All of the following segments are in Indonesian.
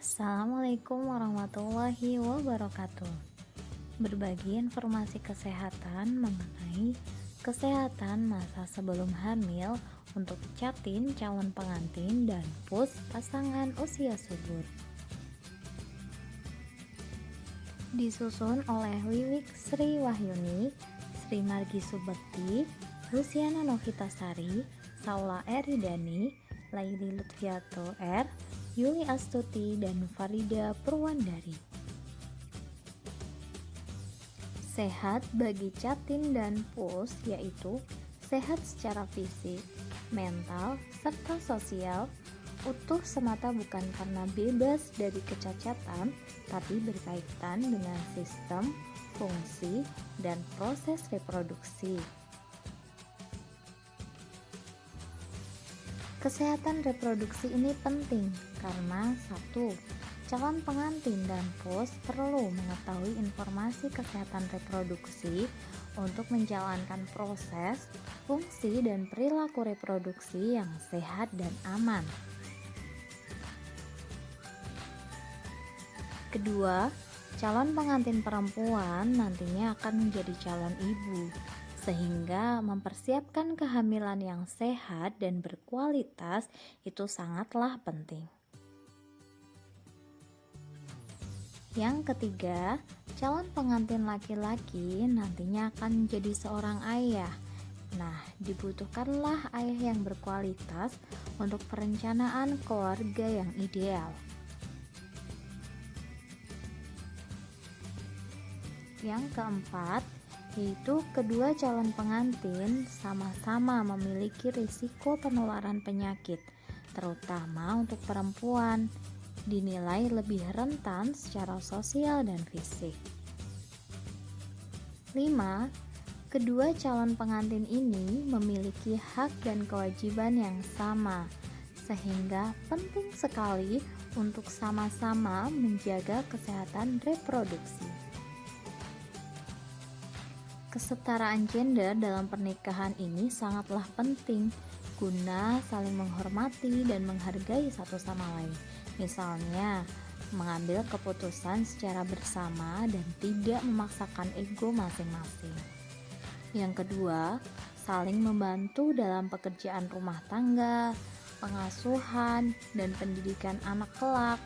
Assalamualaikum warahmatullahi wabarakatuh. Berbagi informasi kesehatan mengenai kesehatan masa sebelum hamil untuk Catin, calon pengantin, dan pus pasangan usia subur. Disusun oleh Wiwik Sri Wahyuni, Sri Margi Subekti, Luciana Novitasari, Saula Eridani, Laili Lutfiato R, Yuli Astuti, dan Farida Purwandari. Sehat bagi Catin dan pus yaitu sehat secara fisik, mental, serta sosial, utuh semata bukan karena bebas dari kecacatan, tapi berkaitan dengan sistem, fungsi, dan proses reproduksi. Kesehatan reproduksi ini penting karena 1. Calon pengantin dan pus perlu mengetahui informasi kesehatan reproduksi untuk menjalankan proses, fungsi, dan perilaku reproduksi yang sehat dan aman. Kedua, calon pengantin perempuan nantinya akan menjadi calon ibu, sehingga mempersiapkan kehamilan yang sehat dan berkualitas itu sangatlah penting. Yang ketiga, calon pengantin laki-laki nantinya akan menjadi seorang ayah. Nah, dibutuhkanlah ayah yang berkualitas untuk perencanaan keluarga yang ideal. Yang keempat, yaitu kedua calon pengantin sama-sama memiliki risiko penularan penyakit, terutama untuk perempuan, dinilai lebih rentan secara sosial dan fisik. 5. Kedua calon pengantin ini memiliki hak dan kewajiban yang sama, sehingga penting sekali untuk sama-sama menjaga kesehatan reproduksi. Kesetaraan gender dalam pernikahan ini sangatlah penting guna saling menghormati dan menghargai satu sama lain. Misalnya, mengambil keputusan secara bersama dan tidak memaksakan ego masing-masing. Yang kedua, saling membantu dalam pekerjaan rumah tangga, pengasuhan, dan pendidikan anak kelak.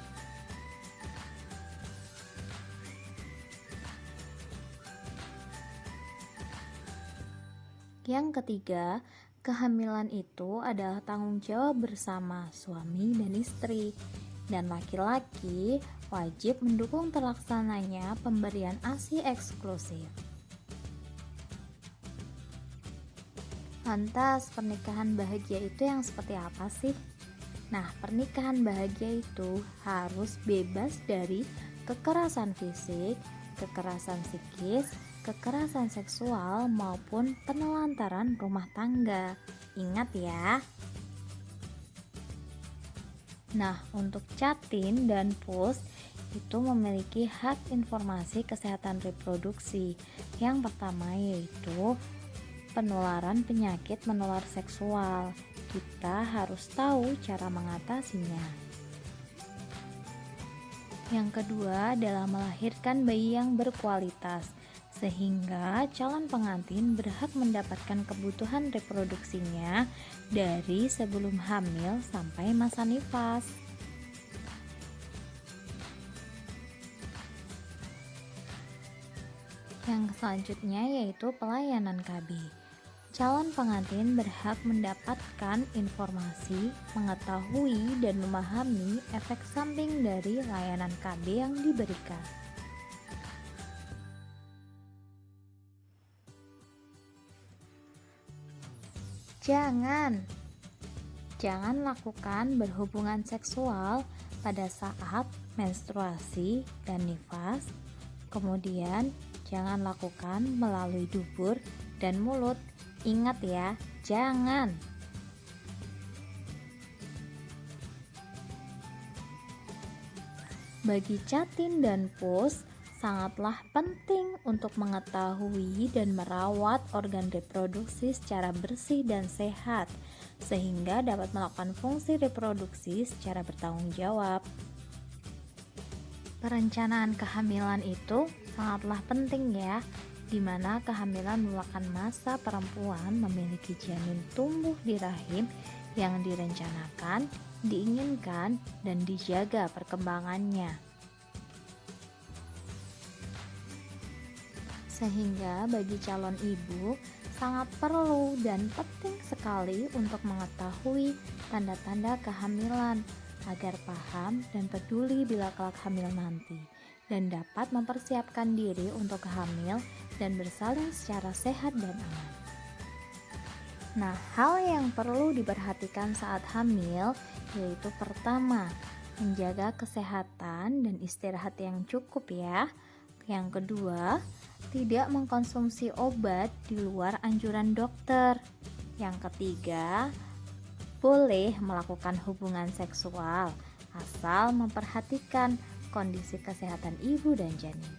Yang ketiga, kehamilan itu adalah tanggung jawab bersama suami dan istri, dan laki-laki wajib mendukung terlaksananya pemberian ASI eksklusif. Lantas, pernikahan bahagia itu yang seperti apa sih? Nah, pernikahan bahagia itu harus bebas dari kekerasan fisik, kekerasan psikis, kekerasan seksual, maupun penelantaran rumah tangga. Ingat ya. Nah, untuk Catin dan pus itu memiliki hak informasi kesehatan reproduksi. Yang pertama yaitu penularan penyakit menular seksual. Kita harus tahu cara mengatasinya. Yang kedua adalah melahirkan bayi yang berkualitas, sehingga calon pengantin berhak mendapatkan kebutuhan reproduksinya dari sebelum hamil sampai masa nifas. Yang selanjutnya yaitu pelayanan KB. Calon pengantin berhak mendapatkan informasi, mengetahui, dan memahami efek samping dari layanan KB yang diberikan. Jangan lakukan berhubungan seksual pada saat menstruasi dan nifas. Kemudian, jangan lakukan melalui dubur dan mulut. Ingat ya, jangan. Bagi Catin dan pus, sangatlah penting untuk mengetahui dan merawat organ reproduksi secara bersih dan sehat, sehingga dapat melakukan fungsi reproduksi secara bertanggung jawab. Perencanaan kehamilan itu sangatlah penting ya, di mana kehamilan merupakan masa perempuan memiliki janin tumbuh di rahim yang direncanakan, diinginkan, dan dijaga perkembangannya. Sehingga bagi calon ibu sangat perlu dan penting sekali untuk mengetahui tanda-tanda kehamilan agar paham dan peduli bila kelak hamil nanti, dan dapat mempersiapkan diri untuk hamil dan bersalin secara sehat dan aman. Nah, hal yang perlu diperhatikan saat hamil yaitu pertama, menjaga kesehatan dan istirahat yang cukup ya. Yang kedua, tidak mengkonsumsi obat di luar anjuran dokter. Yang ketiga, boleh melakukan hubungan seksual asal memperhatikan kondisi kesehatan ibu dan janin.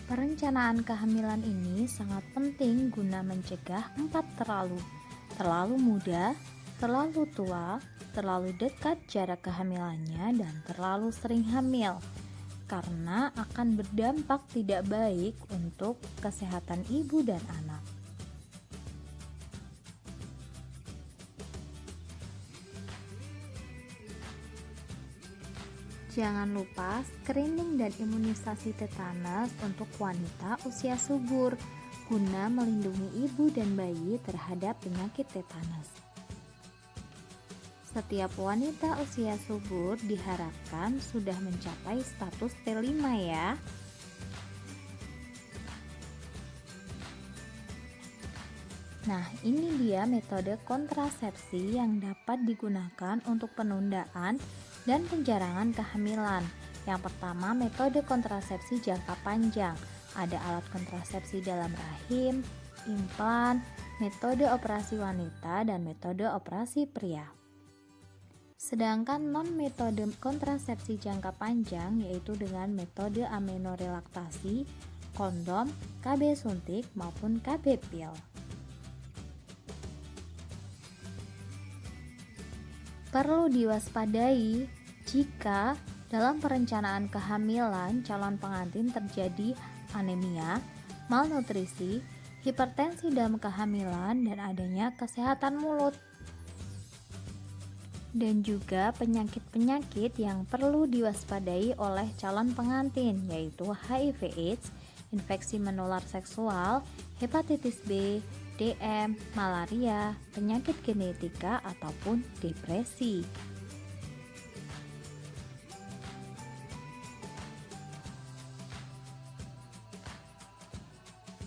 Perencanaan kehamilan ini sangat penting guna mencegah 4 terlalu muda, terlalu tua, terlalu dekat jarak kehamilannya, dan terlalu sering hamil, karena akan berdampak tidak baik untuk kesehatan ibu dan anak. Jangan lupa screening dan imunisasi tetanus untuk wanita usia subur guna melindungi ibu dan bayi terhadap penyakit tetanus. Setiap wanita usia subur diharapkan sudah mencapai status T5 ya. Nah, ini dia metode kontrasepsi yang dapat digunakan untuk penundaan dan penjarangan kehamilan. Yang pertama, metode kontrasepsi jangka panjang. Ada alat kontrasepsi dalam rahim, implan, metode operasi wanita, dan metode operasi pria. Sedangkan non-metode kontrasepsi jangka panjang yaitu dengan metode amenorelaksasi, kondom, KB suntik, maupun KB pil. Perlu diwaspadai jika dalam perencanaan kehamilan calon pengantin terjadi anemia, malnutrisi, hipertensi dalam kehamilan, dan adanya kesehatan mulut. Dan juga penyakit-penyakit yang perlu diwaspadai oleh calon pengantin yaitu HIV/AIDS, infeksi menular seksual, hepatitis B, DM, malaria, penyakit genetika, ataupun depresi.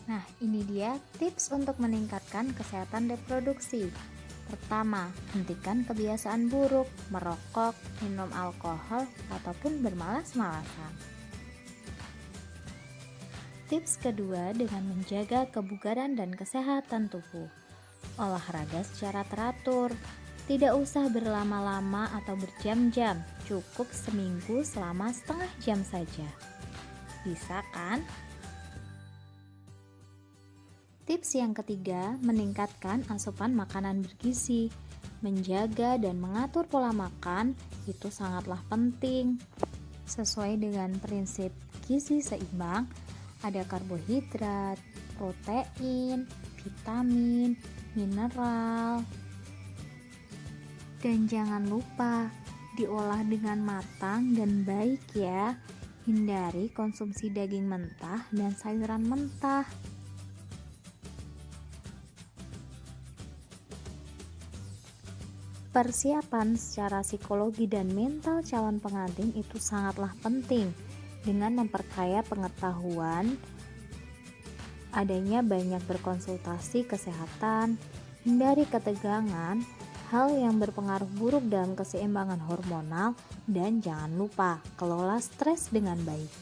Nah, ini dia tips untuk meningkatkan kesehatan reproduksi. Pertama, hentikan kebiasaan buruk, merokok, minum alkohol, ataupun bermalas-malasan. Tips kedua, dengan menjaga kebugaran dan kesehatan tubuh. Olahraga secara teratur, tidak usah berlama-lama atau berjam-jam, cukup seminggu selama setengah jam saja. Bisa kan? Tips yang ketiga, meningkatkan asupan makanan bergizi. Menjaga dan mengatur pola makan itu sangatlah penting. Sesuai dengan prinsip gizi seimbang, ada karbohidrat, protein, vitamin, mineral. Dan jangan lupa diolah dengan matang dan baik ya. Hindari konsumsi daging mentah dan sayuran mentah. Persiapan secara psikologi dan mental calon pengantin itu sangatlah penting dengan memperkaya pengetahuan, adanya banyak berkonsultasi kesehatan, hindari ketegangan, hal yang berpengaruh buruk dalam keseimbangan hormonal, dan jangan lupa kelola stres dengan baik.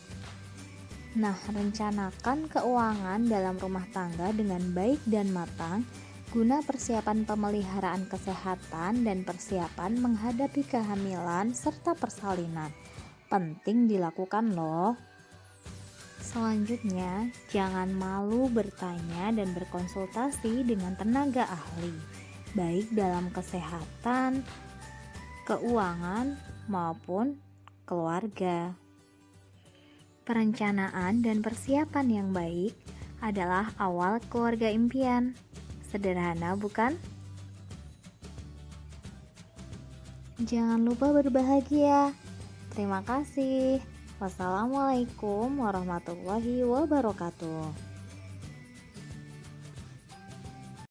Nah, rencanakan keuangan dalam rumah tangga dengan baik dan matang guna persiapan pemeliharaan kesehatan dan persiapan menghadapi kehamilan serta persalinan. Penting dilakukan loh. Selanjutnya, jangan malu bertanya dan berkonsultasi dengan tenaga ahli, baik dalam kesehatan, keuangan, maupun keluarga. Perencanaan dan persiapan yang baik adalah awal keluarga impian. Sederhana, bukan? Jangan lupa berbahagia. Terima kasih. Wassalamualaikum warahmatullahi wabarakatuh.